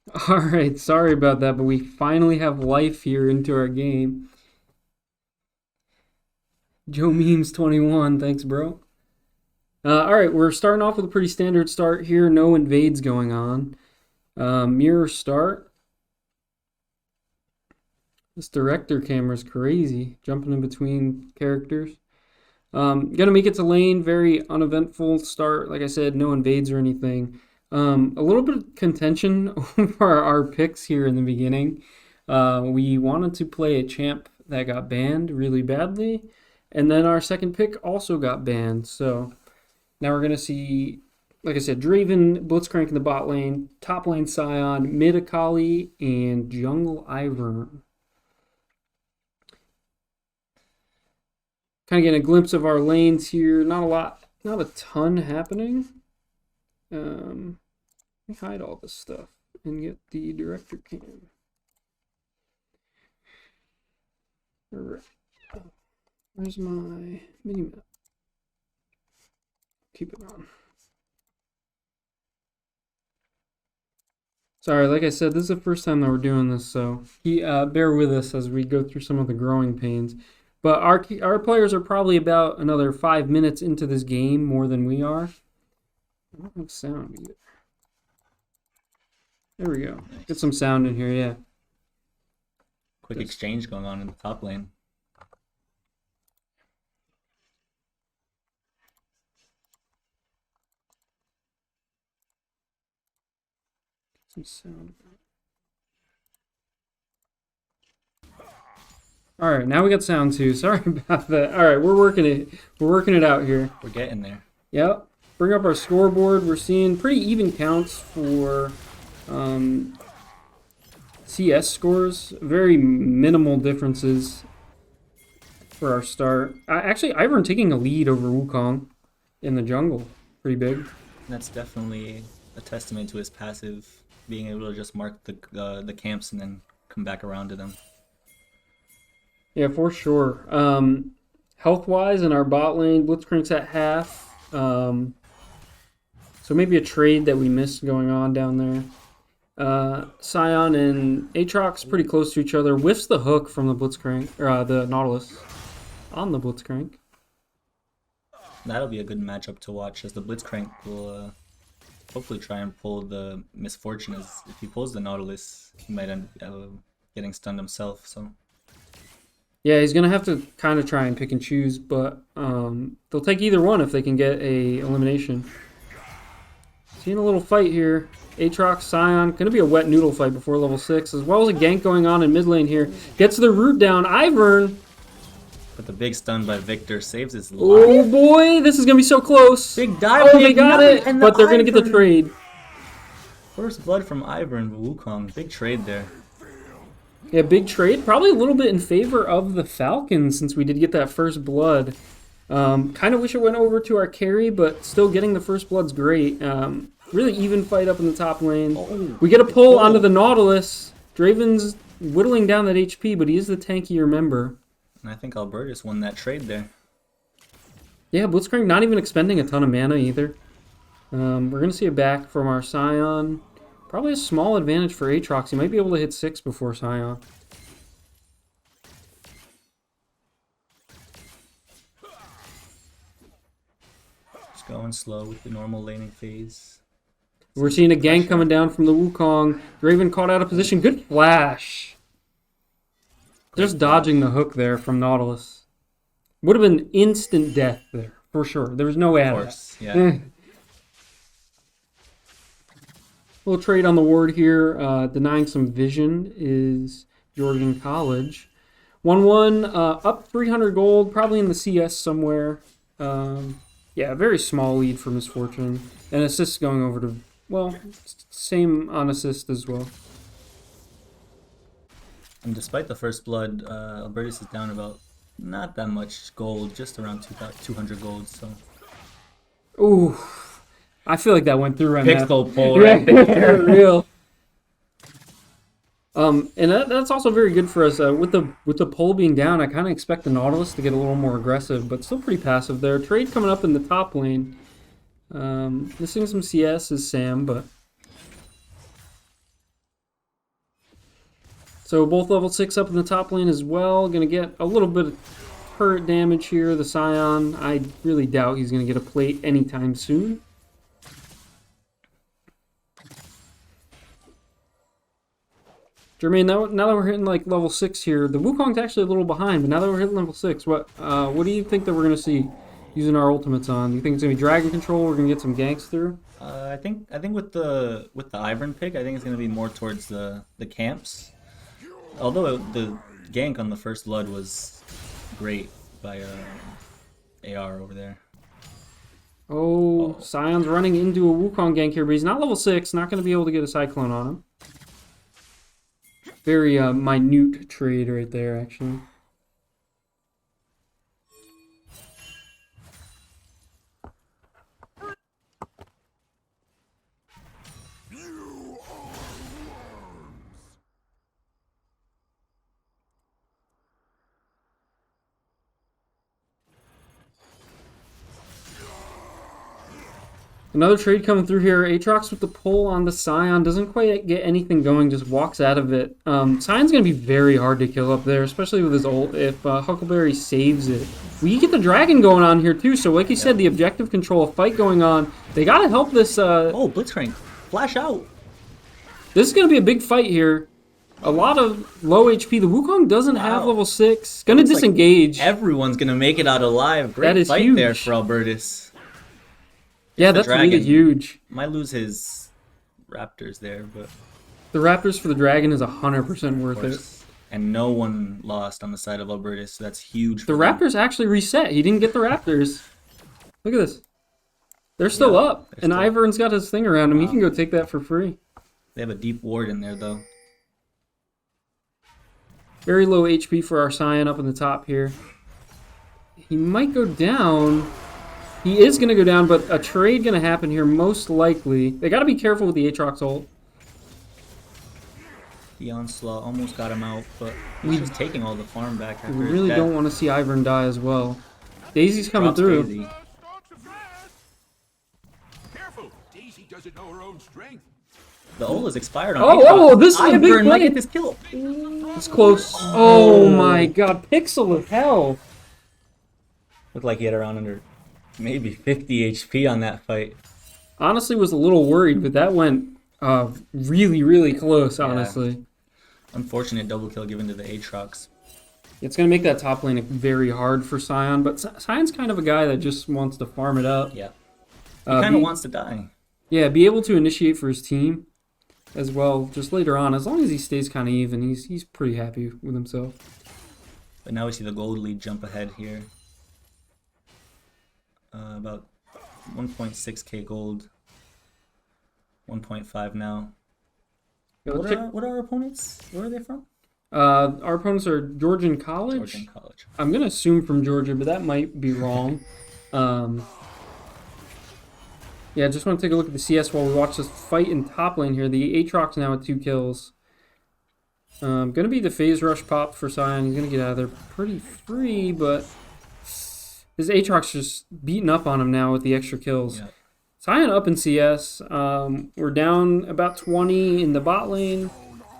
Alright, sorry about that, but we finally have life here into our game. Joe Memes 21, thanks, bro. Alright, we're starting off with a pretty standard start here. No invades going on. Mirror start. This director camera's crazy, jumping in between characters. Gonna make it to lane, very uneventful start. Like I said, no invades or anything. A little bit of contention over our picks here in the beginning. We wanted to play a champ that got banned really badly, and then our second pick also got banned. So now we're gonna see, like I said, Draven, Blitzcrank in the bot lane, top lane Scion, mid Akali, and jungle Ivern. Kind of getting a glimpse of our lanes here. Not a ton happening. Let me hide all this stuff and get the director cam. Alright. Where's my mini map? Keep it on. Sorry, like I said, this is the first time that we're doing this, so bear with us as we go through some of the growing pains. But our players are probably about another 5 minutes into this game more than we are. I don't have sound either. There we go. Get some sound in here, yeah. Quick exchange going on in the top lane. Some sound. All right, now we got sound too. Sorry about that. All right, we're working it out here. We're getting there. Yep. Bring up our scoreboard. We're seeing pretty even counts for CS scores. Very minimal differences for our start. Actually, Ivern taking a lead over Wukong in the jungle. Pretty big. That's definitely a testament to his passive, being able to just mark the camps and then come back around to them. Yeah, for sure. Health-wise, in our bot lane, Blitzcrank's at half. So maybe a trade that we missed going on down there. Scion and Aatrox pretty close to each other. Whiffs the hook from the Blitzcrank, or the Nautilus on the Blitzcrank. That'll be a good matchup to watch, as the Blitzcrank will hopefully try and pull the misfortune. As if he pulls the Nautilus, he might end up getting stunned himself. So. Yeah, he's going to have to kind of try and pick and choose, but they'll take either one if they can get a elimination. Seeing a little fight here. Aatrox, Scion, going to be a wet noodle fight before level 6, as well as a gank going on in mid lane here. Gets the root down. Ivern. But the big stun by Victor saves his life. Oh boy, this is going to be so close. Big dive. Oh, they got it, but they're going to get the trade. First blood from Ivern Wukong. Big trade there. Yeah, big trade. Probably a little bit in favor of the Falcons since we did get that first blood. Kind of wish it went over to our carry, but still getting the first blood's great. Really even fight up in the top lane. Oh, we get a pull onto the Nautilus. Draven's whittling down that HP, but he is the tankier member. And I think Albertus won that trade there. Yeah, Blitzcrank not even expending a ton of mana either. We're going to see a back from our Scion. Probably a small advantage for Aatrox. He might be able to hit 6 before Scion. Just going slow with the normal laning phase. We're seeing a gank coming down from the Wukong. Draven caught out of position. Good flash. Just dodging the hook there from Nautilus. Would have been instant death there, for sure. There was no way out of course, yeah. Little trade on the ward here. Denying some vision is Georgian College. 1-1, up 300 gold, probably in the CS somewhere. Yeah, very small lead for Misfortune. And assists going over to, well, same on assist as well. And despite the first blood, Albertus is down about not that much gold, just around 200 gold. So. Ooh, I feel like that went through right now. Pixel pull right there. Real. And that's also very good for us. With the pole being down, I kind of expect the Nautilus to get a little more aggressive, but still pretty passive there. Trade coming up in the top lane. Missing some CS is Sam, but So both level 6 up in the top lane as well. Gonna get a little bit of turret damage here. The Scion, I really doubt he's gonna get a plate anytime soon. Jermaine, now that we're hitting like level 6 here, the Wukong's actually a little behind, but now that we're hitting level 6, what do you think that we're gonna see using our ultimates on? Do you think it's gonna be dragon control? We're gonna get some ganks through? I think with the Ivern pick, I think it's gonna be more towards the camps. Although the gank on the first blood was great by AR over there. Oh, Scion's running into a Wukong gank here, but he's not level 6. Not gonna be able to get a Cyclone on him. Very minute trade right there, actually. Another trade coming through here. Aatrox with the pull on the Scion. Doesn't quite get anything going, just walks out of it. Scion's going to be very hard to kill up there, especially with his ult, if Huckleberry saves it. We get the dragon going on here too, so like you said, the objective control, a fight going on. They got to help this... Oh, Blitzcrank. Flash out. This is going to be a big fight here. A lot of low HP. The Wukong doesn't have level 6. Going to disengage. Like everyone's going to make it out alive. Great fight huge. There for Albertus. Yeah, that's really huge. Might lose his Raptors there, but... The Raptors for the Dragon is 100% worth it. And no one lost on the side of Albertus, so that's huge. The Raptors actually reset. He didn't get the Raptors. Look at this. They're still up. And Ivern's got his thing around him. He can go take that for free. They have a deep ward in there, though. Very low HP for our Scion up in the top here. He might go down... He is going to go down, but a trade going to happen here, most likely. They got to be careful with the Aatrox ult. The onslaught almost got him out, but he's just taking all the farm back after We really don't want to see Ivern die as well. Daisy's coming through. Daisy. Careful, Daisy doesn't know her own strength. The ult is expired on Aatrox. Oh, this is a big play. Might get this kill. It's close. Oh my god, pixel of hell. Looked like he had around under... maybe 50 HP on that fight. Honestly, was a little worried, but that went really, really close, honestly. Yeah. Unfortunate double kill given to the Aatrox. It's going to make that top lane very hard for Scion, but Scion's kind of a guy that just wants to farm it up. Yeah. He kind of wants to die. Yeah, be able to initiate for his team as well, just later on. As long as he stays kind of even, he's pretty happy with himself. But now we see the gold lead jump ahead here. About 1.6k gold. 1.5 now. What are our opponents? Where are they from? Our opponents are Georgian College. Georgian College. I'm going to assume from Georgia, but that might be wrong. Yeah, just want to take a look at the CS while we watch this fight in top lane here. The Aatrox now with 2 kills. Going to be the phase rush pop for Scion. He's going to get out of there pretty free, but his Aatrox just beating up on him now with the extra kills. Yeah. Scion up in CS. We're down about 20 in the bot lane,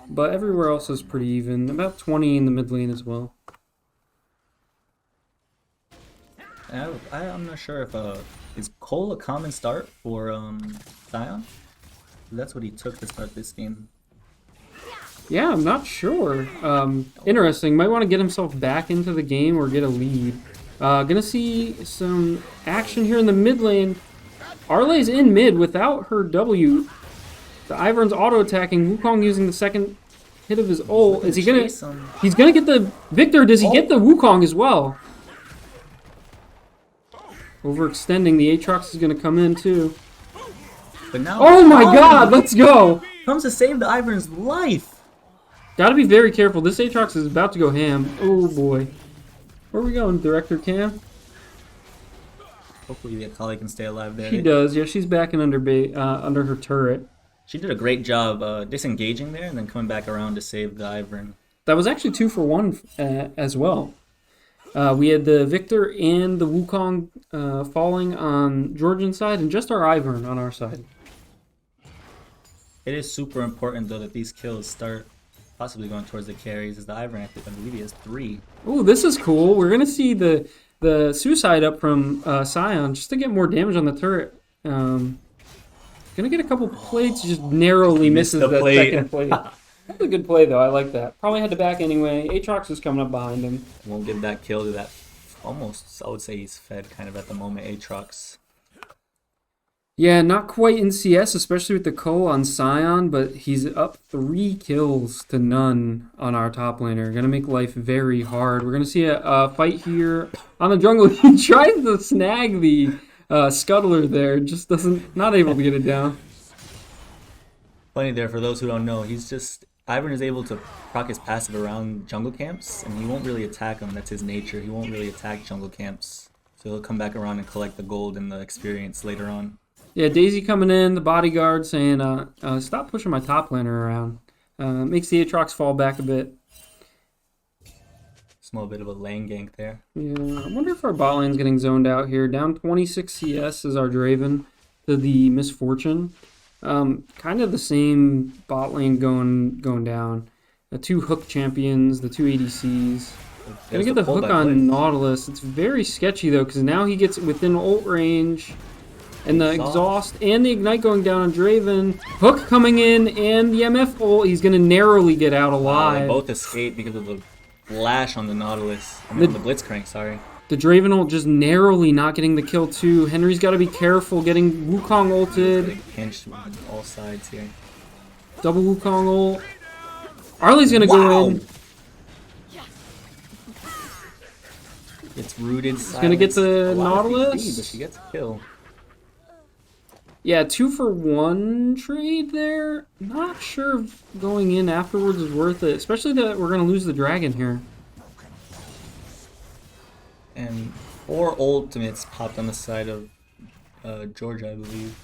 but everywhere else is pretty even. About 20 in the mid lane as well. I'm not sure if is Cole a common start for Scion? That's what he took to start this game. Yeah, I'm not sure. Interesting. Might want to get himself back into the game or get a lead. Gonna see some action here in the mid lane. Arley's in mid without her W. The Ivern's auto-attacking. Wukong using the second hit of his ult. Is he gonna... He's gonna get the Victor. Does he get the Wukong as well? Overextending. The Aatrox is gonna come in too. But now... Oh my god, let's go! Comes to save the Ivern's life! Gotta be very careful. This Aatrox is about to go ham. Oh boy. Where are we going, Director Cam? Hopefully the Akali can stay alive there. She does, yeah. She's backing under her turret. She did a great job disengaging there and then coming back around to save the Ivern. That was actually 2 for 1 as well. We had the Victor and the Wukong falling on Georgian side and just our Ivern on our side. It is super important though that these kills start possibly going towards the carries as the Ivern, I believe he has 3. Ooh, this is cool. We're gonna see the suicide up from Scion just to get more damage on the turret. Gonna get a couple plates, just narrowly misses the that plate. second plate. That's a good play though. I like that. Probably had to back anyway. Aatrox is coming up behind him. Won't give that kill to that. Almost, I would say he's fed kind of at the moment. Aatrox. Yeah, not quite in CS, especially with the Cull on Scion, but he's up 3 kills to none on our top laner. Gonna make life very hard. We're gonna see a fight here on the jungle. He tries to snag the scuttler there, just not able to get it down. Funny there, for those who don't know, Ivern is able to proc his passive around jungle camps, and he won't really attack them. That's his nature. He won't really attack jungle camps. So he'll come back around and collect the gold and the experience later on. Yeah, Daisy coming in, the bodyguard saying, stop pushing my top laner around. Makes the Aatrox fall back a bit. Small bit of a lane gank there. Yeah, I wonder if our bot lane's getting zoned out here. Down 26 CS is our Draven to the Misfortune. Kind of the same bot lane going down. The 2 hook champions, the 2 ADCs. Gonna get the hook on Nautilus. It's very sketchy though, because now he gets within ult range. And the exhaust and the ignite going down on Draven. Hook coming in and the MF ult. He's going to narrowly get out alive. They both escaped because of the flash on the Nautilus. On the Blitzcrank, sorry. The Draven ult just narrowly not getting the kill too. Henry's got to be careful getting Wukong ulted. Getting pinched on all sides here. Double Wukong ult. Arlie's going to go in. It's rooted. He's going to get the Nautilus. But she gets a kill. Yeah, 2-for-1 trade there. Not sure if going in afterwards is worth it, especially that we're going to lose the dragon here. And 4 ultimates popped on the side of Georgia, I believe.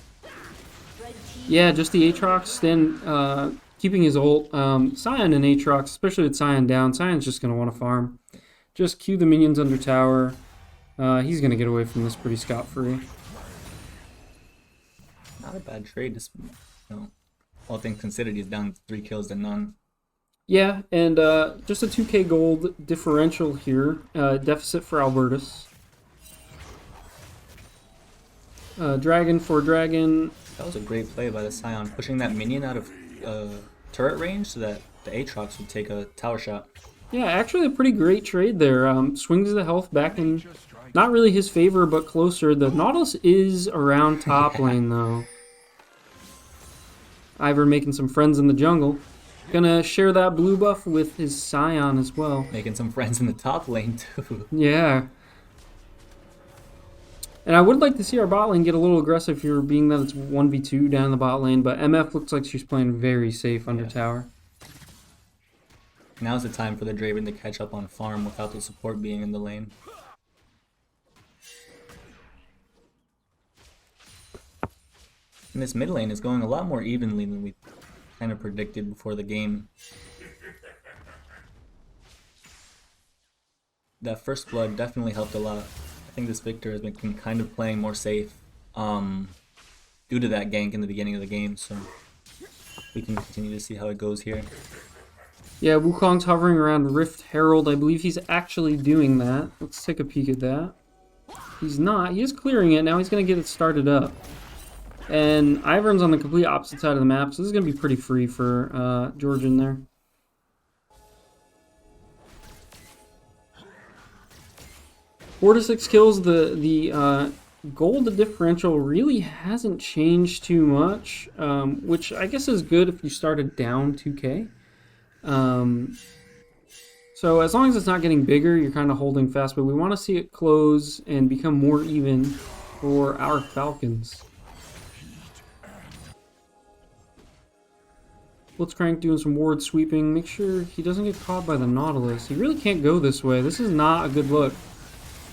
Yeah, just the Aatrox then keeping his ult. Scion and Aatrox, especially with Scion down, Sion's just going to want to farm. Just queue the minions under tower. He's going to get away from this pretty scot-free. Not a bad trade, just, all things considered, he's down 3 kills to none. Yeah, and just a 2k gold differential here. Deficit for Albertus. Dragon for dragon. That was a great play by the Scion, pushing that minion out of turret range so that the Aatrox would take a tower shot. Yeah, actually a pretty great trade there. Swings the health back in, not really his favor, but closer. The Nautilus is around top lane, though. Ivern making some friends in the jungle. Gonna share that blue buff with his Scion as well. Making some friends in the top lane, too. Yeah. And I would like to see our bot lane get a little aggressive here, being that it's 1v2 down the bot lane, but MF looks like she's playing very safe under tower. Now's the time for the Draven to catch up on farm without the support being in the lane. And this mid lane is going a lot more evenly than we kind of predicted before the game. That first blood definitely helped a lot. I think this Victor has been kind of playing more safe due to that gank in the beginning of the game, so we can continue to see how it goes here. Yeah, Wukong's hovering around Rift Herald. I believe he's actually doing that. Let's take a peek at that. He's not. He is clearing it. Now he's going to get it started up. And Ivern's on the complete opposite side of the map, so this is going to be pretty free for Georgian there. Four to 6 kills. The gold differential really hasn't changed too much, which I guess is good if you started down 2k. So as long as it's not getting bigger, you're kind of holding fast, but we want to see it close and become more even for our Falcons. Blitzcrank doing some ward sweeping. Make sure he doesn't get caught by the Nautilus. He really can't go this way. This is not a good look.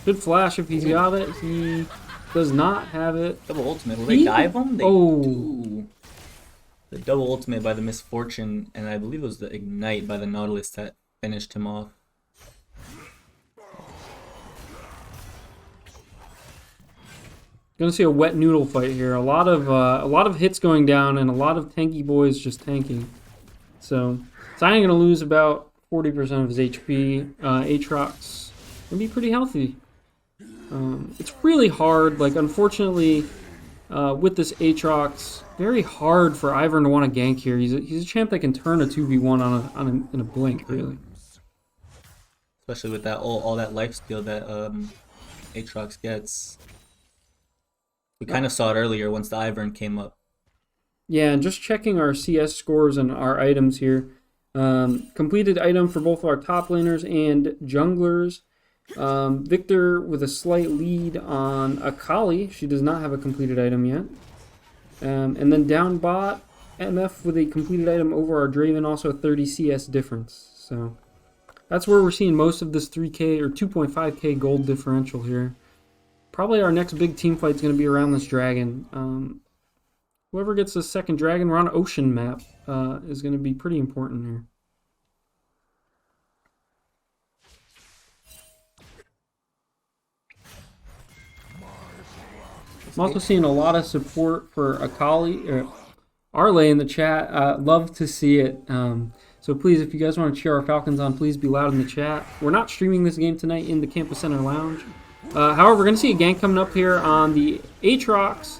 Good flash if he's got it. He does not have it. Double ultimate. Will they dive him? They do. The double ultimate by the Misfortune, and I believe it was the ignite by the Nautilus that finished him off. Gonna see a wet noodle fight here. A lot of hits going down and a lot of tanky boys just tanking. So Sion going to lose about 40% of his HP. Aatrox going to be pretty healthy. It's really hard. Like, unfortunately, with this Aatrox, very hard for Ivern to want to gank here. He's a champ that can turn a 2v1 in a blink, really. Especially with that all that life steal that Aatrox gets. We kind of saw it earlier once the Ivern came up. Yeah, and just checking our CS scores and our items here. Completed item for both of our top laners and junglers. Victor with a slight lead on Akali. She does not have a completed item yet. And then down bot, MF with a completed item over our Draven, also a 30 CS difference. So that's where we're seeing most of this 3k or 2.5k gold differential here. Probably our next big team fight is going to be around this dragon. Whoever gets the second dragon, we're on ocean map, is going to be pretty important here. I'm also seeing a lot of support for Akali, or Arlay in the chat. Love to see it. So please, if you guys want to cheer our Falcons on, please be loud in the chat. We're not streaming this game tonight in the Campus Center Lounge. However, we're going to see a gank coming up here on the Aatrox.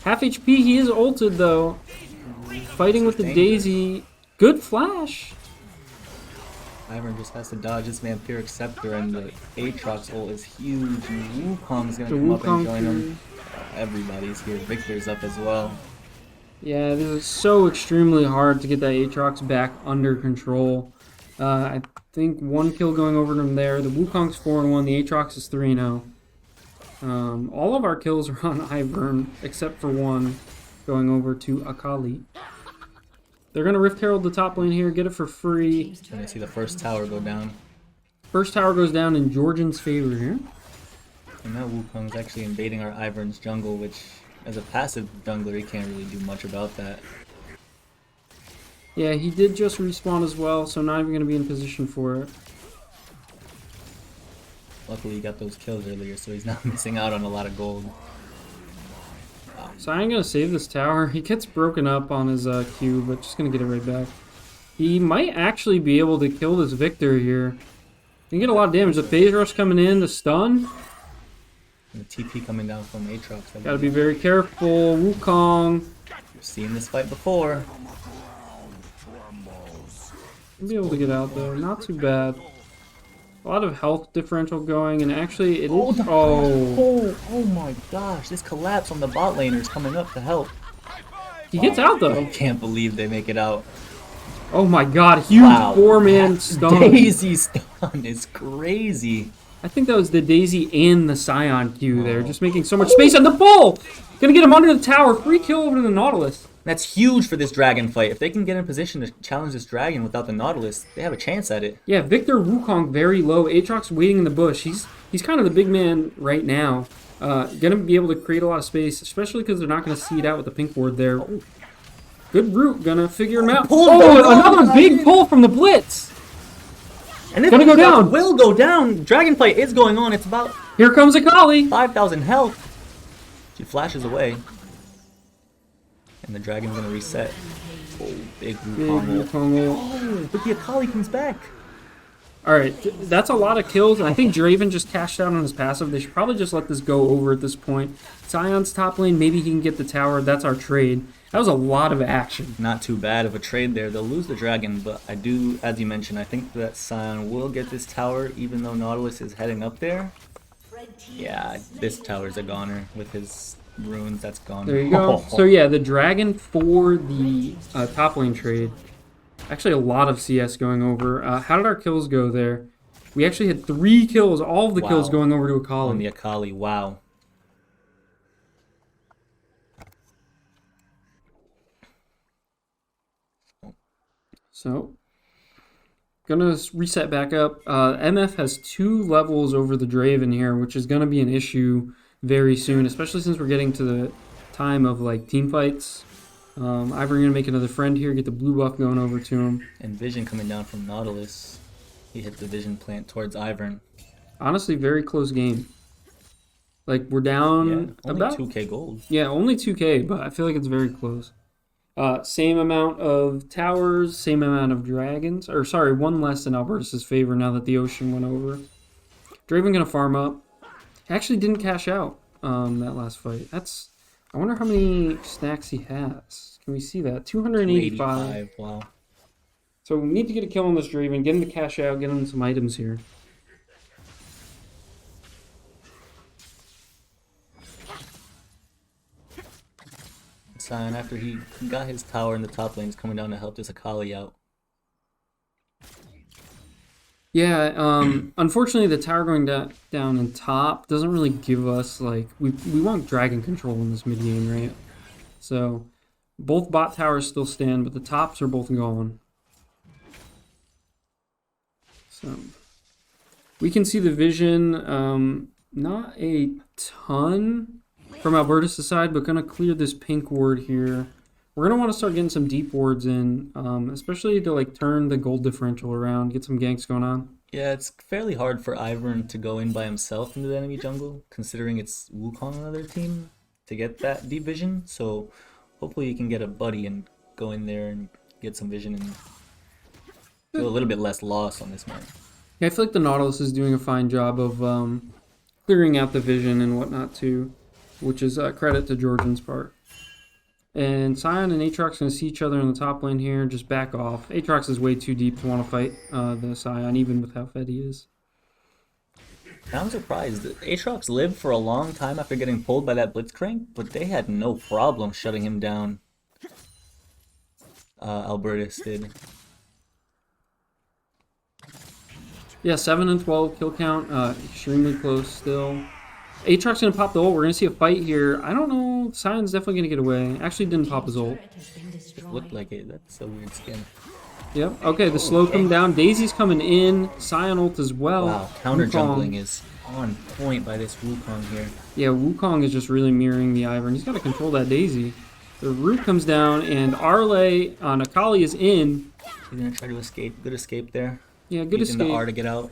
Half HP, he is ulted though. Fighting with the Daisy. Good flash. Ivern just has to dodge this Vampiric Scepter, and the Aatrox ult is huge. And Wukong's going to come up and join him. Everybody's here. Victor's up as well. Yeah, this is so extremely hard to get that Aatrox back under control. I think one kill going over from there. The Wukong's 4-1. The Aatrox is 3-0. All of our kills are on Ivern, except for one going over to Akali. They're going to Rift Herald the top lane here, get it for free. And I see the first tower go down. First tower goes down in Georgian's favor here. And now Wukong's actually invading our Ivern's jungle, which, as a passive jungler, he can't really do much about that. Yeah, he did just respawn as well, so not even going to be in position for it. Luckily, he got those kills earlier, so he's not missing out on a lot of gold. So I'm going to save this tower. He gets broken up on his Q, but just going to get it right back. He might actually be able to kill this Victor here. He can get a lot of damage. The phase rush coming in, the stun. And the TP coming down from Aatrox. Gotta be very careful. Wukong. We've seen this fight before. He'll be able to get out though. Not too bad. A lot of health differential going, and actually it is. Oh my gosh! This collapse on the bot laner is coming up to help. He gets out though. I can't believe they make it out. Oh my god! Huge four-man stun. Daisy stun is crazy. I think that was the Daisy and the Scion Q there, just making so much space on the pull. Gonna get him under the tower. Free kill over to the Nautilus. That's huge for this dragon fight. If they can get in position to challenge this dragon without the Nautilus, they have a chance at it. Yeah, Victor Wukong very low. Aatrox waiting in the bush. He's kind of the big man right now. Gonna be able to create a lot of space, especially because they're not gonna seed out with the pink ward there. Good route. Gonna figure him out. Another big pull from the Blitz. And it's gonna go down. Will go down. Dragon fight is going on. It's about here comes Akali. 5,000 health. She flashes away. And the dragon's gonna reset. Oh, big Wukong. Oh, but the Akali comes back. Alright, that's a lot of kills, and I think Draven just cashed out on his passive. They should probably just let this go over at this point. Sion's top lane, maybe he can get the tower. That's our trade. That was a lot of action. Not too bad of a trade there. They'll lose the dragon, but I do, as you mentioned, I think that Sion will get this tower, even though Nautilus is heading up there. Yeah, this tower's a goner with his runes. That's gone. There you go. So yeah, the dragon for the top lane trade. Actually, a lot of CS going over. How did our kills go there? We actually had 3 kills. All of the kills going over to Akali. On the Akali, wow. So, gonna reset back up. MF has 2 levels over the Draven here, which is gonna be an issue very soon, especially since we're getting to the time of like team fights. Ivern gonna make another friend here, get the blue buff going over to him. And vision coming down from Nautilus. He hit the vision plant towards Ivern. Honestly, very close game. Like we're down only about 2k gold. Yeah, only 2k, but I feel like it's very close. Same amount of towers, same amount of dragons. Or sorry, one less in Albertus' favor now that the ocean went over. Draven gonna farm up. Actually didn't cash out that last fight. I wonder how many stacks he has. Can we see that? 285. Wow. So we need to get a kill on this Draven, get him to cash out, get him some items here. Sion, after he got his tower in the top lane, is coming down to help this Akali out. Yeah, unfortunately the tower going down in top doesn't really give us, like, we want dragon control in this mid game, right? So both bot towers still stand, but the tops are both gone. So we can see the vision, not a ton from Albertus' side, but gonna clear this pink ward here. We're gonna want to start getting some deep wards in, especially to like turn the gold differential around, get some ganks going on. Yeah, it's fairly hard for Ivern to go in by himself into the enemy jungle, considering it's Wukong on their team to get that deep vision. So hopefully you can get a buddy and go in there and get some vision and feel a little bit less loss on this map. Yeah, I feel like the Nautilus is doing a fine job of clearing out the vision and whatnot too, which is credit to Georgian's part. And Sion and Aatrox going to see each other in the top lane here. Just back off. Aatrox is way too deep to want to fight the Sion, even with how fed he is. I'm surprised. Aatrox lived for a long time after getting pulled by that Blitzcrank, but they had no problem shutting him down. Albertus did. Yeah, 7 and 12 kill count. Extremely close still. Aatrox going to pop the ult. We're going to see a fight here. I don't know. Sion's definitely going to get away. Actually didn't pop his ult. It looked like it. That's a weird skin. Yep. Okay, the slow come down. Daisy's coming in. Sion ult as well. Wow, counter jumping is on point by this Wukong here. Yeah, Wukong is just really mirroring the Ivern. He's got to control that Daisy. The root comes down, and Arle on Akali is in. He's going to try to escape. Good escape there. Yeah, good Using escape. the R to get out.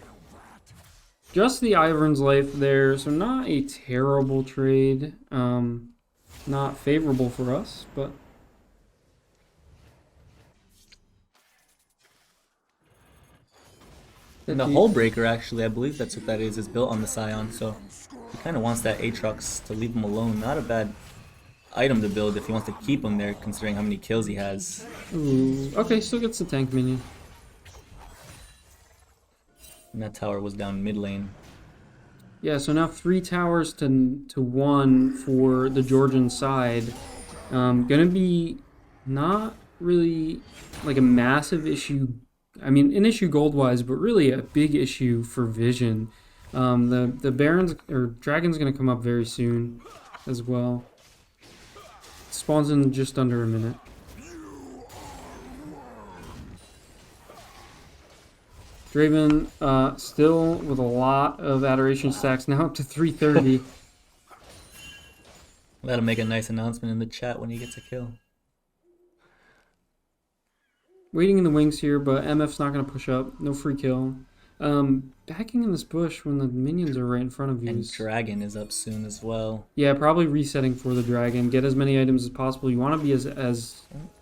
Just the Ivern's life there, so not a terrible trade. Not favorable for us, but... And the Hull Breaker, actually, I believe that's what that is built on the Scion, so he kind of wants that Aatrox to leave him alone. Not a bad item to build if he wants to keep him there, considering how many kills he has. Ooh, okay, still gets the tank minion. And that tower was down mid lane. Yeah, so now 3 towers to 1 for the Georgian side. Gonna be not really like a massive issue. I mean, an issue gold-wise, but really a big issue for vision. The Barons or Dragon's gonna come up very soon as well. Spawns in just under a minute. Draven still with a lot of adoration stacks, now up to 330. That'll make a nice announcement in the chat when he gets a kill. Waiting in the wings here, but MF's not going to push up. No free kill. Backing in this bush when the minions are right in front of you. And Dragon is up soon as well. Yeah, probably resetting for the Dragon. Get as many items as possible. You want to be as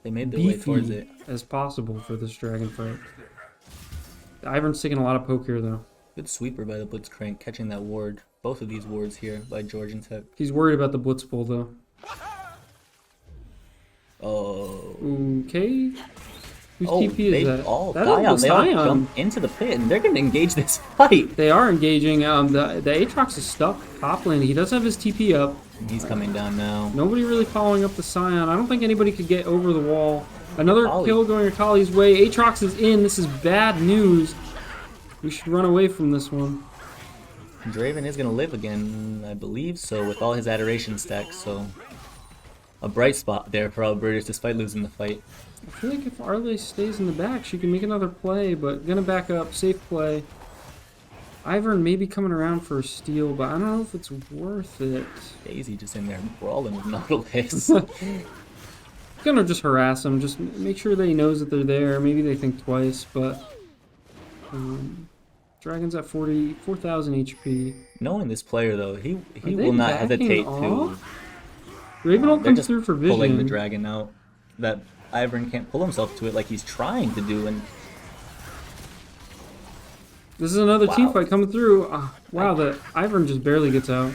They made their way towards beefy it. as possible for this Dragon fight. Ivern's taking a lot of poke here, though. Good sweeper by the Blitzcrank, catching that ward. Both of these wards here by Georgian Tech. He's worried about the Blitz pull, though. Oh. Okay. Whose Oh, TP is they that? all That die out. was They all Sion. jump into the pit, and they're going to engage this fight. They are engaging. The Aatrox is stuck top lane. He does have his TP up. He's coming down now. Nobody really following up the Scion. I don't think anybody could get over the wall. Another Akali. kill going Akali's way. Aatrox is in. This is bad news. We should run away from this one. Draven is going to live again, I believe so, with all his adoration stacks, so... A bright spot there for Albertus, despite losing the fight. I feel like if Arle stays in the back, she can make another play, but gonna back up. Safe play. Ivern may be coming around for a steal, but I don't know if it's worth it. Daisy just in there brawling with Nautilus. Gonna just harass him. Just make sure that he knows that they're there. Maybe they think twice, but... Dragon's at 4,000 HP. Knowing this player, though, he they will not backing hesitate to... off? Ravenhold They're comes just through for pulling the vision. dragon out. that Ivern can't pull himself to it like he's trying to do, and This is another team Wow. fight coming through. Wow, the Ivern just barely gets out.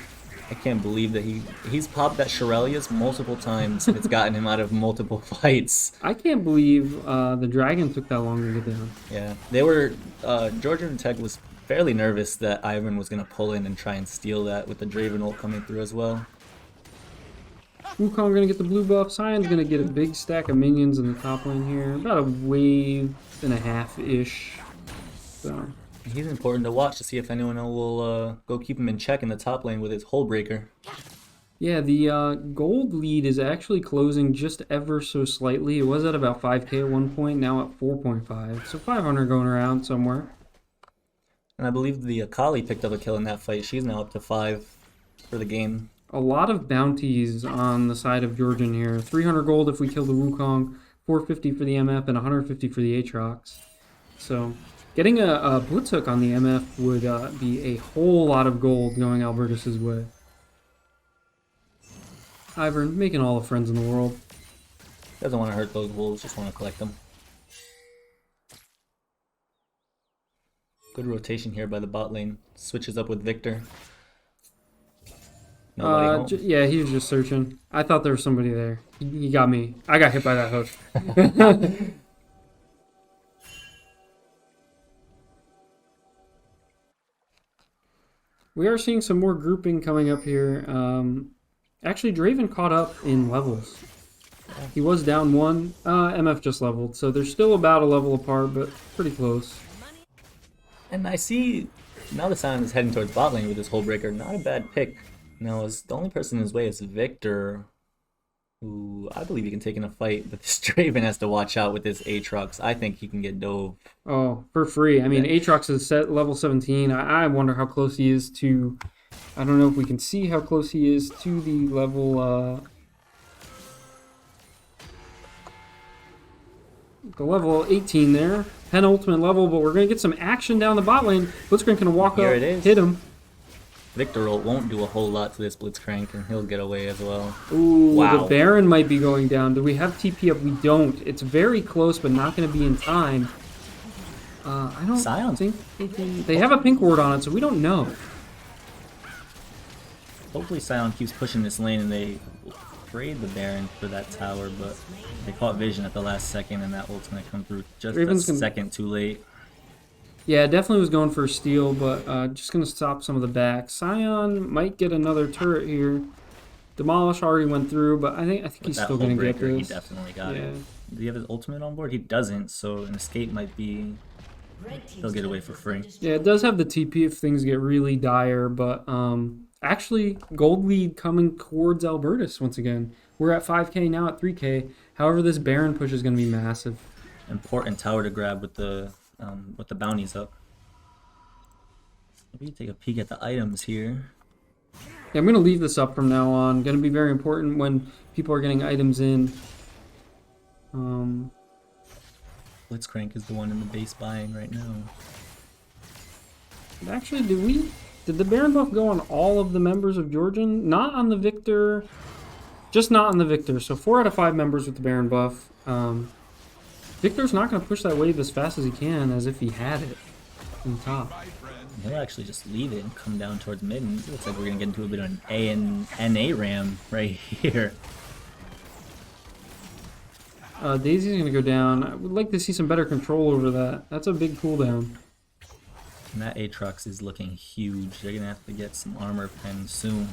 I can't believe that he's popped that Shirelius multiple times and it's gotten him out of multiple fights. I can't believe the dragon took that long to get down. Yeah, they were. Georgian Tech was fairly nervous that Ivern was gonna pull in and try and steal that with the Draven ult coming through as well. Wukong gonna get the blue buff. Sion's gonna get a big stack of minions in the top lane here. About a wave and a half-ish. So, He's important to watch to see if anyone will go keep him in check in the top lane with his Hull Breaker. yeah, the gold lead is actually closing just ever so slightly. It was at about 5k at one point, now at 4.5. So 500 going around somewhere. And I believe the Akali picked up a kill in that fight. She's now up to 5 for the game. A lot of bounties on the side of Georgian here. 300 gold if we kill the Wukong, 450 for the MF, and 150 for the Aatrox. So getting a Blitz Hook on the MF would be a whole lot of gold going Albertus' way. Ivern, making all the friends in the world. Doesn't want to hurt those wolves, just want to collect them. Good rotation here by the bot lane. Switches up with Victor. Nobody home. Yeah, he was just searching. I thought there was somebody there. He got me. I got hit by that hook. We are seeing some more grouping coming up here. Actually, Draven caught up in levels. He was down 1. MF just leveled, so they're still about a level apart, but pretty close. And I see now the Sion is heading towards bot lane with his Hull Breaker. Not a bad pick. Now, the only person in his way is Victor, who I believe he can take in a fight, but this Draven has to watch out with his Aatrox. I think he can get dove. Oh, for free. I mean, Aatrox is set level 17. I wonder how close he is to... I don't know if we can see how close he is to the level... the level 18 there. Penultimate level, but we're going to get some action down the bot lane. Blitzcrank going to walk Here up, it is. hit him. Victor ult won't do a whole lot to this Blitzcrank, and he'll get away as well. Ooh, Wow. the Baron might be going down. Do we have TP up? We don't. It's very close, but not going to be in time. I don't Sion. think they have a pink ward on it, so we don't know. Hopefully Sion keeps pushing this lane and they trade the Baron for that tower, but they caught vision at the last second and that ult's gonna come through just Raven's a gonna- second too late. Yeah, definitely was going for a steal, but just going to stop some of the back. Sion might get another turret here. Demolish already went through, but I think With he's that still Hull going to get Breaker, he this. definitely got Yeah. it. Does he have his ultimate on board? He doesn't, so an escape might be... He'll get away for free. Yeah, it does have the TP if things get really dire, but actually, gold lead coming towards Albertus once again. We're at 5k now at 3k. However, this Baron push is going to be massive. Important tower to grab with the bounties up. Maybe take a peek at the items here. Yeah, I'm going to leave this up from now on. Going to be very important when people are getting items in. Blitzcrank is the one in the base buying right now. Actually, did the Baron buff go on all of the members of Georgian? Not on the Victor. Just not on the Victor. So 4 out of 5 members with the Baron buff. Victor's not going to push that wave as fast as he can, as if he had it in top. He'll actually just leave it and come down towards mid, and it looks like we're going to get into a bit of an A and NA ram right here. Daisy's going to go down. I would like to see some better control over that. That's a big cooldown. And that Aatrox is looking huge. They're going to have to get some armor pen soon.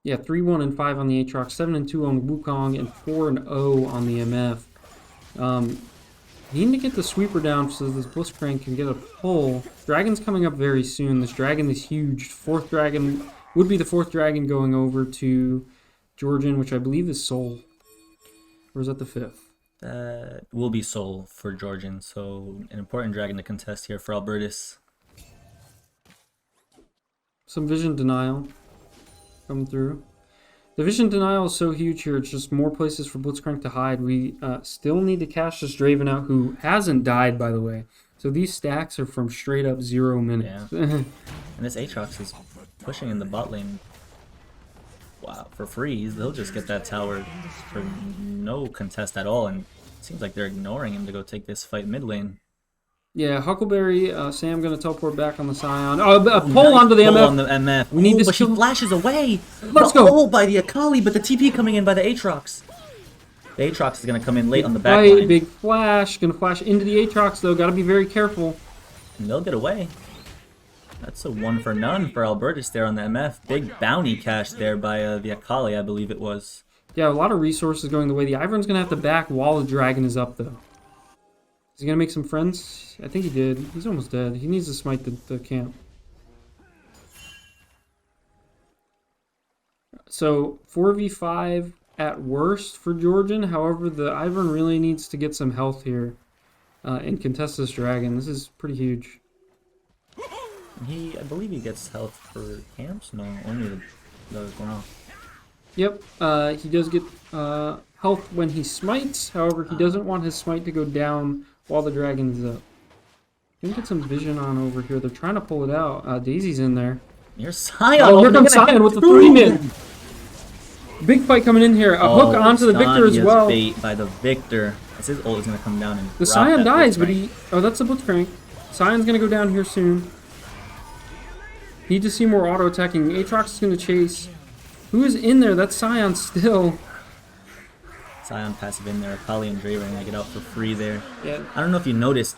Yeah, 3-1 and 5 on the Aatrox, 7 and 2 on Wukong, and 4 and 0 on the MF. Needing to get the sweeper down so this Blitzcrank can get a pull. Dragon's coming up very soon. This dragon is huge. Fourth dragon would be the 4th dragon going over to Georgian, which I believe is Soul. Or is that the 5th? That will be Soul for Georgian, so an important dragon to contest here for Albertus. Some vision denial coming through. The vision denial is so huge here. It's just more places for Blitzcrank to hide. We still need to cash this Draven out, who hasn't died, by the way. So these stacks are from straight up 0 minutes. And this Aatrox is pushing in the bot lane Wow, for free, they'll just get that tower for no contest at all, and it seems like they're ignoring him to go take this fight mid lane. Yeah, Huckleberry, Sam gonna teleport back on the Scion. Oh, pull onto the Pull MF. on the MF. We need this but she kill. flashes away. Let's go. Oh, by the Akali, but the TP coming in by the Aatrox. The Aatrox is gonna come in late on the back Right, line. big flash. Gonna flash into the Aatrox though. Gotta be very careful. And they'll get away. That's a 1 for none for Albertus there on the MF. Big bounty cash there by the Akali, I believe it was. Yeah, a lot of resources going the way. The Ivern's gonna have to back while the dragon is up though. Is he gonna make some friends? I think he did. He's almost dead. He needs to smite the camp. So 4v5 at worst for Georgian. However, the Ivern really needs to get some health here and contest this dragon. This is pretty huge. I believe he gets health for camps? No, only the ground. Yep, he does get health when he smites. However, he doesn't want his smite to go down while the dragon is up. Gonna get some vision on over here. They're trying to pull it out. Daisy's in there. Here's Scion. Oh, here comes they're gonna Scion with the 3-man. Big fight coming in here. A hook onto the Victor as well. Bait by the Victor. As his ult is gonna come down and The drop Scion that dies, but Blitzcrank. he... Oh, that's the Blitzcrank. Scion's gonna go down here soon. Need to see more auto-attacking. Aatrox is gonna chase. Who is in there? That's Scion still. Scion passive in there. Akali and Draven gonna get out for free there. Yeah. I don't know if you noticed,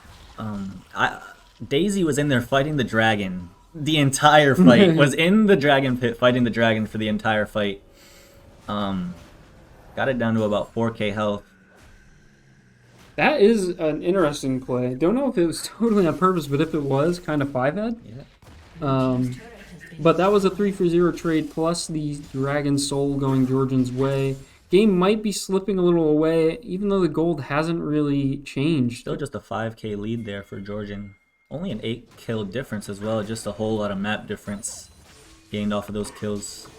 Daisy was in there fighting the dragon. The entire fight. Was in the dragon pit fighting the dragon for the entire fight. Got it down to about 4k health. That is an interesting play. Don't know if it was totally on purpose, but if it was, kind of 5-head. Yeah. But that was a 3-for-0 trade, plus the Dragon Soul going Georgian's way. Game might be slipping a little away, even though the gold hasn't really changed. Still just a 5k lead there for Georgian. Only an 8 kill difference as well, just a whole lot of map difference gained off of those kills.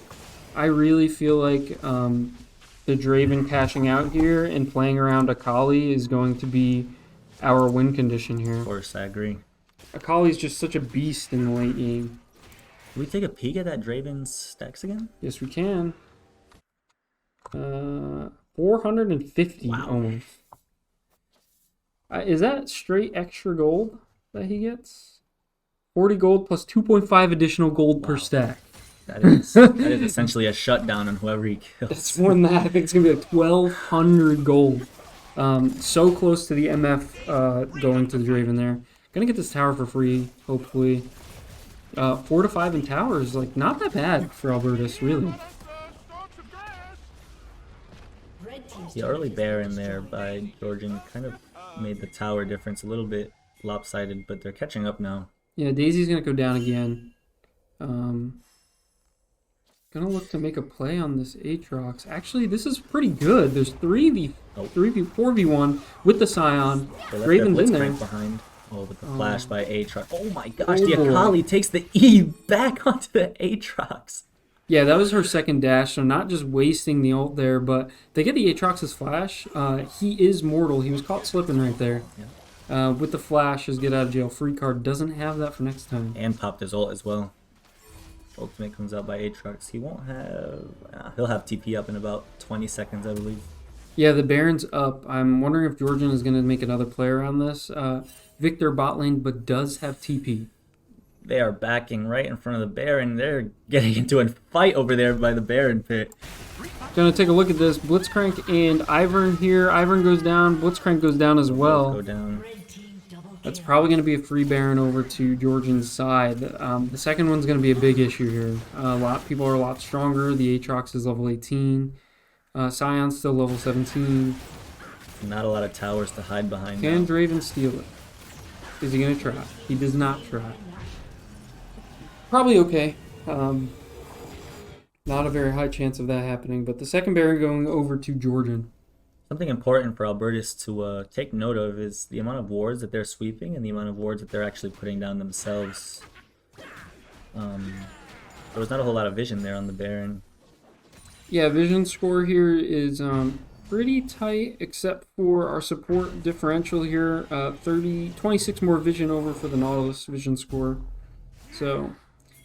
I really feel like the Draven cashing out here and playing around Akali is going to be our win condition here. Of course, I agree. Akali's just such a beast in the late game. Can we take a peek at that Draven's stacks again? Yes, we can. 450 Wow. almost. Is that straight extra gold that he gets? 40 gold plus 2.5 additional gold per stack. That is essentially a shutdown on whoever he kills. It's more than that. I think it's going to be like 1,200 gold. So close to the MF going to the Draven there. Gonna get this tower for free, hopefully. 4 to 5 in towers, like not that bad for Albertus, really. The early Baron there by Georgian kind of made the tower difference a little bit lopsided, but they're catching up now. Yeah, Daisy's gonna go down again. Gonna look to make a play on this Aatrox. Actually, this is pretty good. There's 4v1 with the Scion. They left Raven's their in there. Blitzcrank behind. Oh, with the flash by Aatrox. Oh my gosh, Oh the boy. Akali takes the E back onto the Aatrox. Yeah, that was her second dash, so not just wasting the ult there, but they get the Aatrox's flash. He is mortal. He was caught slipping right there. With the flash, his get out of jail free card doesn't have that for next time. And popped his ult as well. Ultimate comes out by Aatrox. He won't have... he'll have TP up in about 20 seconds, I believe. Yeah, the Baron's up. I'm wondering if Georgian is going to make another play around this. Victor bot lane, but does have TP. They are backing right in front of the Baron. They're getting into a fight over there by the Baron pit. Gonna take a look at this. Blitzcrank and Ivern here. Ivern goes down. Blitzcrank goes down as well. Go down. That's probably going to be a free Baron over to Georgian's side. The second one's going to be a big issue here. People are a lot stronger. The Aatrox is level 18. Scion's still level 17. Not a lot of towers to hide behind. Can now. Draven steal it? Is he going to try? He does not try. Probably okay. Not a very high chance of that happening, but the second Baron going over to Georgian. Something important for Albertus to take note of is the amount of wards that they're sweeping and the amount of wards that they're actually putting down themselves. There was not a whole lot of vision there on the Baron. Yeah, vision score here is pretty tight, except for our support differential here. 26 more vision over for the Nautilus vision score. So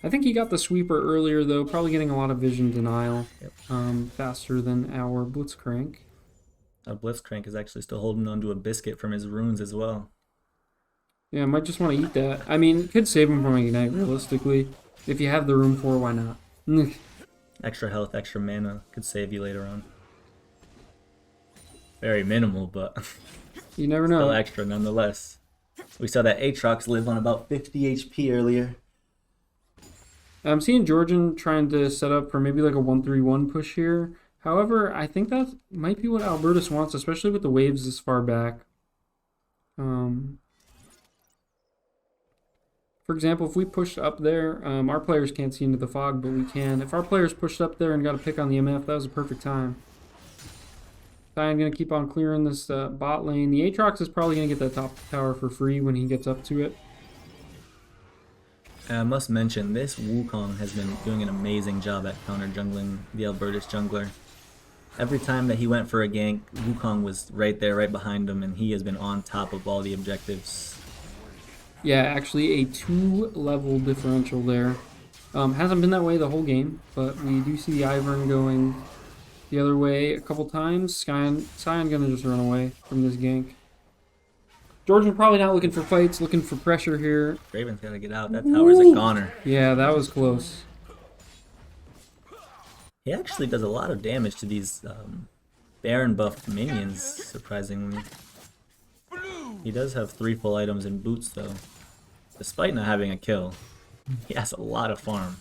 I think he got the sweeper earlier, though, probably getting a lot of vision denial Yep. faster than our Blitzcrank. Our Blitzcrank is actually still holding onto a biscuit from his runes as well. Yeah, might just want to eat that. I mean, could save him from Ignite, realistically. If you have the room for it, why not? Extra health, extra mana could save you later on. Very minimal, but You never still know. extra nonetheless. We saw that Aatrox live on about 50 HP earlier. I'm seeing Georgian trying to set up for maybe like a 1-3-1 push here. However, I think that might be what Albertus wants, especially with the waves this far back. For example, if we pushed up there, our players can't see into the fog, but we can. If our players pushed up there and got a pick on the MF, that was a perfect time. I'm going to keep on clearing this bot lane. The Aatrox is probably going to get that top tower for free when he gets up to it. I must mention, this Wukong has been doing an amazing job at counter jungling the Albertus jungler. Every time that he went for a gank, Wukong was right there, right behind him, and he has been on top of all the objectives. Yeah, actually a 2-level differential there. Hasn't been that way the whole game, but we do see the Ivern going the other way a couple times. Sion gonna just run away from this gank. Georgian probably not looking for fights, looking for pressure here. Draven's gotta get out. That tower's a goner. Yeah, that was close. He actually does a lot of damage to these Baron buffed minions, surprisingly. He does have 3 full items and boots though. Despite not having a kill, he has a lot of farm.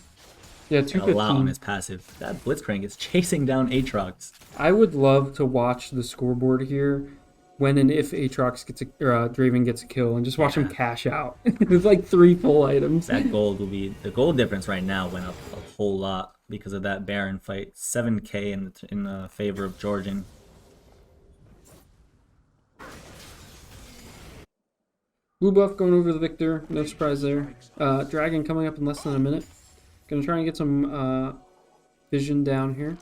Yeah, And a lot on 215. his passive. That Blitzcrank is chasing down Aatrox. I would love to watch the scoreboard here when and if Aatrox gets Draven gets a kill and just watch him cash out. It's like 3 full items. That gold will be the gold difference right now went up a whole lot because of that Baron fight. 7k in favor of Georgian. Blue buff going over the Victor, no surprise there. Dragon coming up in less than a minute. Gonna try and get some vision down here.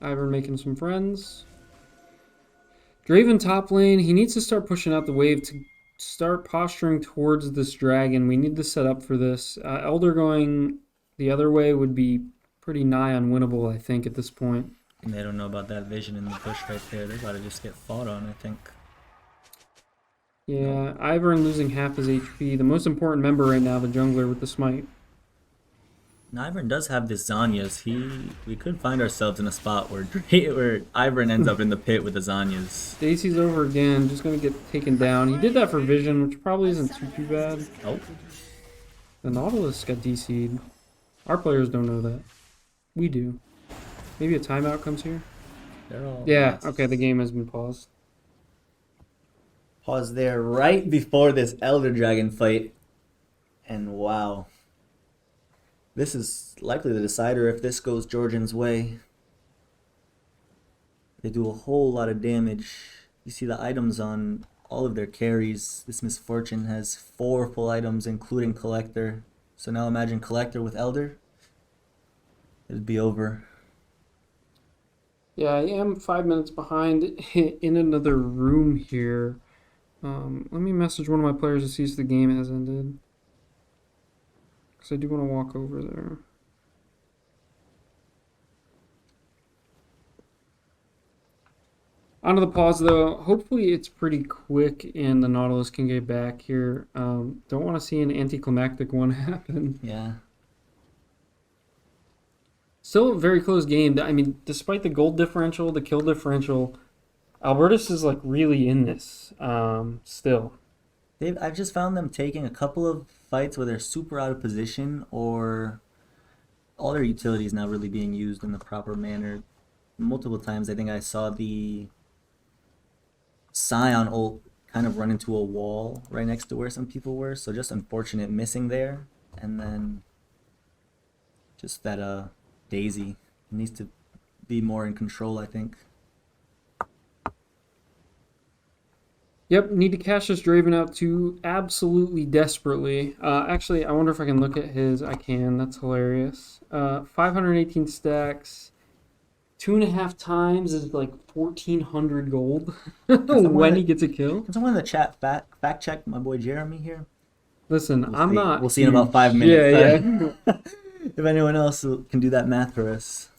Ivern making some friends. Draven top lane, he needs to start pushing out the wave to start posturing towards this dragon. We need to set up for this. Elder going the other way would be pretty nigh unwinnable, I think, at this point. And they don't know about that vision in the bush right there. They're about to just get fought on, I think. Yeah, Ivern losing half his HP. The most important member right now, the jungler with the smite. Now, Ivern does have this Zanyas. We could find ourselves in a spot where Ivern ends up in the pit with the Zanyas. Stacy's over again, just gonna get taken down. He did that for vision, which probably isn't too bad. Oh, The Nautilus got DC'd. Our players don't know that. We do. Maybe a timeout comes here? they're all... Yeah, okay, the game has been paused. Pause there right before this Elder Dragon fight. And wow. This is likely the decider if this goes Georgian's way. They do a whole lot of damage. You see the items on all of their carries. This Misfortune has 4 full items, including Collector. So now imagine Collector with Elder. It'd be over. Yeah, I am 5 minutes behind in another room here. Let me message one of my players to see if the game has ended. Because I do want to walk over there. Onto the pause, though. Hopefully it's pretty quick and the Nautilus can get back here. Don't want to see an anticlimactic one happen. Yeah. Still a very close game. I mean, despite the gold differential, the kill differential, Albertus is like really in this still. I've just found them taking a couple of fights where they're super out of position or all their utilities not really being used in the proper manner. Multiple times I think I saw the Scion ult kind of run into a wall right next to where some people were, so just unfortunate missing there. And then just that Daisy needs to be more in control, I think. Yep, need to cash this Draven out too, absolutely desperately. Actually, I wonder if I can look at his. I can, that's hilarious. 518 stacks, 2.5 times is like 1,400 gold when he gets a kill. Can someone in the chat fact check my boy Jeremy here? Listen, I'm not. We'll see in about huge. 5 minutes. Yeah. If anyone else can do that math for us.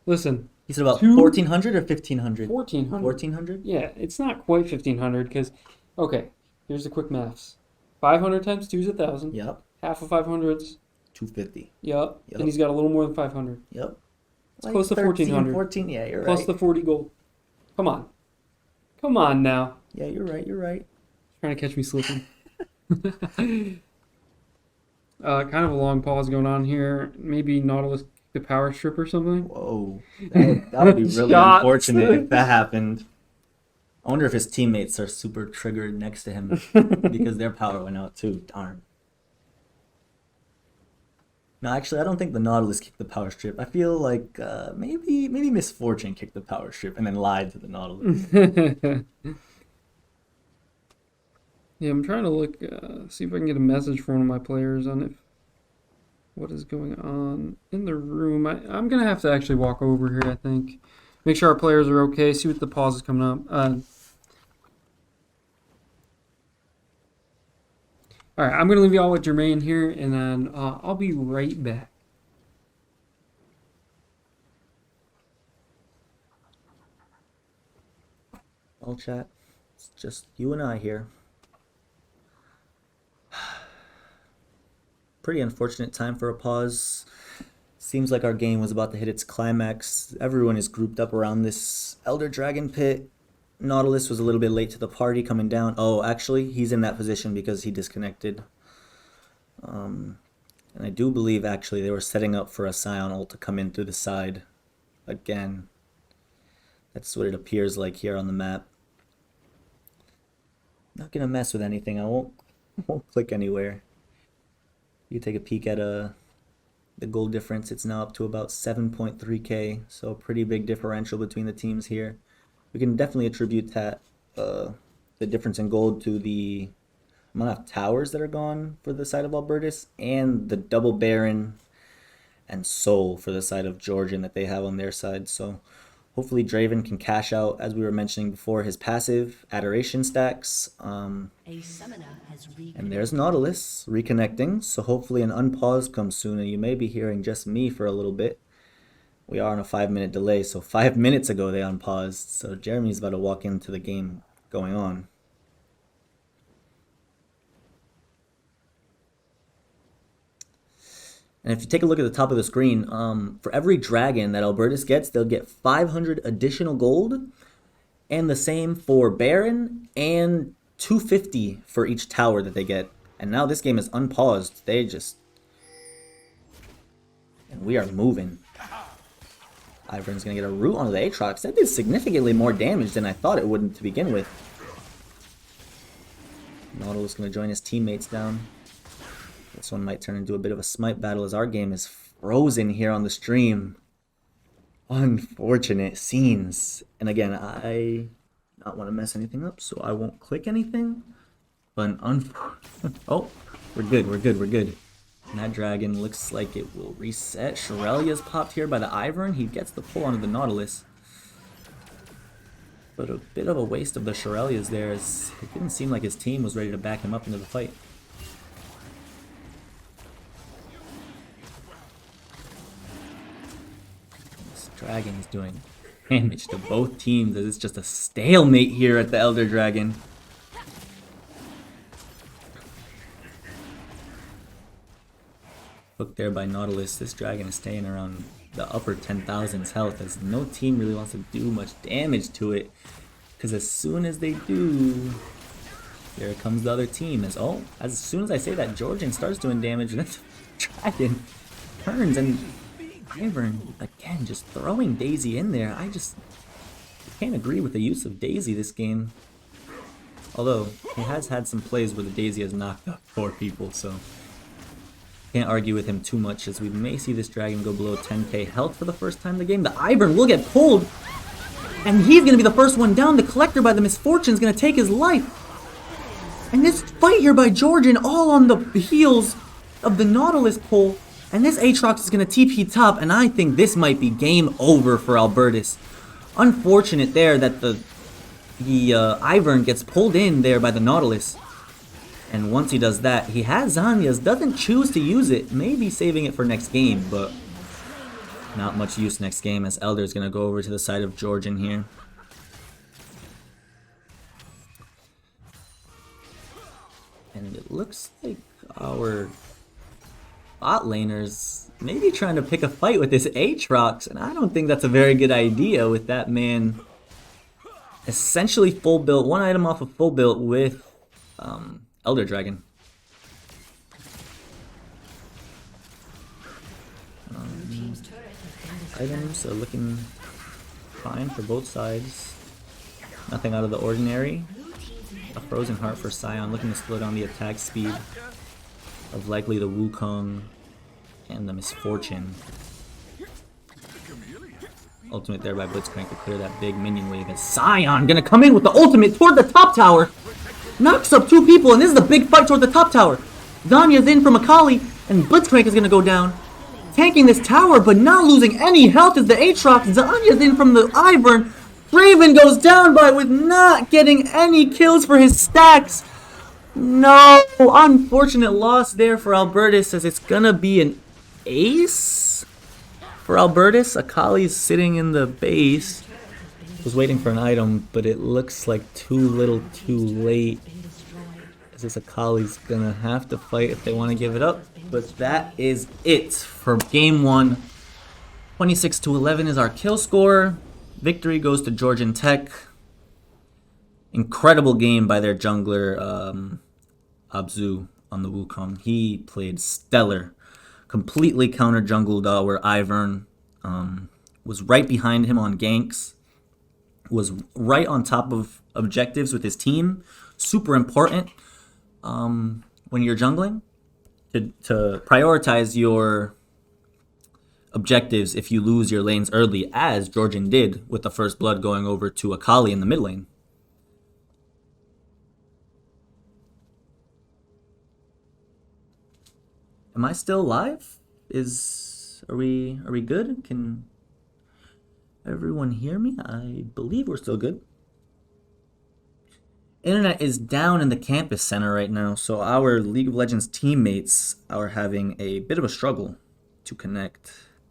Listen, He said about 1,400 or 1,500? 1,400. 1,400? Yeah, it's not quite 1,500 because, okay, here's the quick maths. 500 times 2 is 1,000. Yep. Half of 500's 250. Yep. Yep. And he's got a little more than 500. Yep. It's close to 1,400. 14, yeah, you're Plus right. the 40 gold. Come on. Come on now. Yeah, you're right. Trying to catch me slipping. Kind of a long pause going on here. Maybe Nautilus the power strip or something. Whoa. That would be really Shots. unfortunate if that happened. I wonder if his teammates are super triggered next to him because their power went out too. Darn. No, actually, I don't think the Nautilus kicked the power strip. I feel like maybe Misfortune kicked the power strip and then lied to the Nautilus. Yeah, I'm trying to look, see if I can get a message from one of my players on what is going on in the room. I'm going to have to actually walk over here, I think. Make sure our players are okay, see what the pause is coming up. All right, I'm going to leave you all with Jermaine here, and then I'll be right back. All chat, it's just you and I here. Pretty unfortunate time for a pause. Seems like our game was about to hit its climax. Everyone is grouped up around this Elder Dragon pit. Nautilus was a little bit late to the party coming down. Oh, actually, he's in that position because he disconnected. And I do believe, actually, they were setting up for a Scion ult to come in through the side again. That's what it appears like here on the map. Not gonna mess with anything. I won't click anywhere. You take a peek at the gold difference. It's now up to about 7.3k, so a pretty big differential between the teams here. We can definitely attribute that the difference in gold to the amount of towers that are gone for the side of Albertus and the double Baron and Soul for the side of Georgian that they have on their side. So hopefully Draven can cash out, as we were mentioning before, his passive Adoration stacks. And there's Nautilus reconnecting, so hopefully an unpause comes soon, and you may be hearing just me for a little bit. We are on a 5-minute delay, so 5 minutes ago they unpaused, so Jeremy's about to walk into the game going on. And if you take a look at the top of the screen, for every dragon that Albertus gets, they'll get 500 additional gold, and the same for Baron, and 250 for each tower that they get. And now this game is unpaused. And we are moving. Ivern's gonna get a root onto the Aatrox. That did significantly more damage than I thought it would to begin with. Nautilus gonna join his teammates down. This one might turn into a bit of a smite battle as our game is frozen here on the stream. Unfortunate scenes. And again, I not want to mess anything up, so I won't click anything. But oh, we're good. And that dragon looks like it will reset. Shirelia's popped here by the Ivern. He gets the pull onto the Nautilus. But a bit of a waste of the Shirelias there, as it didn't seem like his team was ready to back him up into the fight. Dragon is doing damage to both teams as it's just a stalemate here at the Elder Dragon. Hooked there by Nautilus. This dragon is staying around the upper 10,000's health as no team really wants to do much damage to it, because as soon as they do, here comes the other team. As soon as I say that, Georgian starts doing damage and the dragon turns, and Ivern, again, just throwing Daisy in there. I can't agree with the use of Daisy this game. Although, he has had some plays where the Daisy has knocked up 4 people, so can't argue with him too much, as we may see this dragon go below 10k health for the first time in the game. The Ivern will get pulled, and he's going to be the first one down. The Collector by the Misfortune is going to take his life. And this fight here by Georgian, all on the heels of the Nautilus pull. And this Aatrox is going to TP top, and I think this might be game over for Albertus. Unfortunate there that the Ivern gets pulled in there by the Nautilus. And once he does that, he has Zanya's, doesn't choose to use it, maybe saving it for next game, but not much use next game as Elder is going to go over to the side of Georgian here. And it looks like our bot laners maybe trying to pick a fight with this Aatrox, and I don't think that's a very good idea with that man essentially full built, one item off of full built with Elder Dragon. Items are looking fine for both sides. Nothing out of the ordinary. A Frozen Heart for Scion, looking to slow down the attack speed of likely the Wukong and the Misfortune. Ultimate there by Blitzcrank to clear that big minion wave. And Scion gonna come in with the ultimate toward the top tower. Knocks up 2 people, and this is the big fight toward the top tower. Zanya's in from Akali, and Blitzcrank is gonna go down. Tanking this tower, but not losing any health as the Aatrox. Zanya's in from the Ivern. Raven goes down by with not getting any kills for his stacks. No, unfortunate loss there for Albertus as it's gonna be an ace for Albertus. Akali's sitting in the base. Was waiting for an item, but it looks like too little too late. As this Akali's gonna have to fight if they want to give it up. But that is it for game 1. 26-11 is our kill score. Victory goes to Georgian Tech. Incredible game by their jungler, Abzu, on the Wukong. He played stellar. Completely counter-jungled our Ivern. Was right behind him on ganks. Was right on top of objectives with his team. Super important when you're jungling. To prioritize your objectives if you lose your lanes early, as Georgian did with the first blood going over to Akali in the mid lane. Am I still live? Are we good? Can everyone hear me? I believe we're still good. Internet is down in the campus center right now, so our League of Legends teammates are having a bit of a struggle to connect.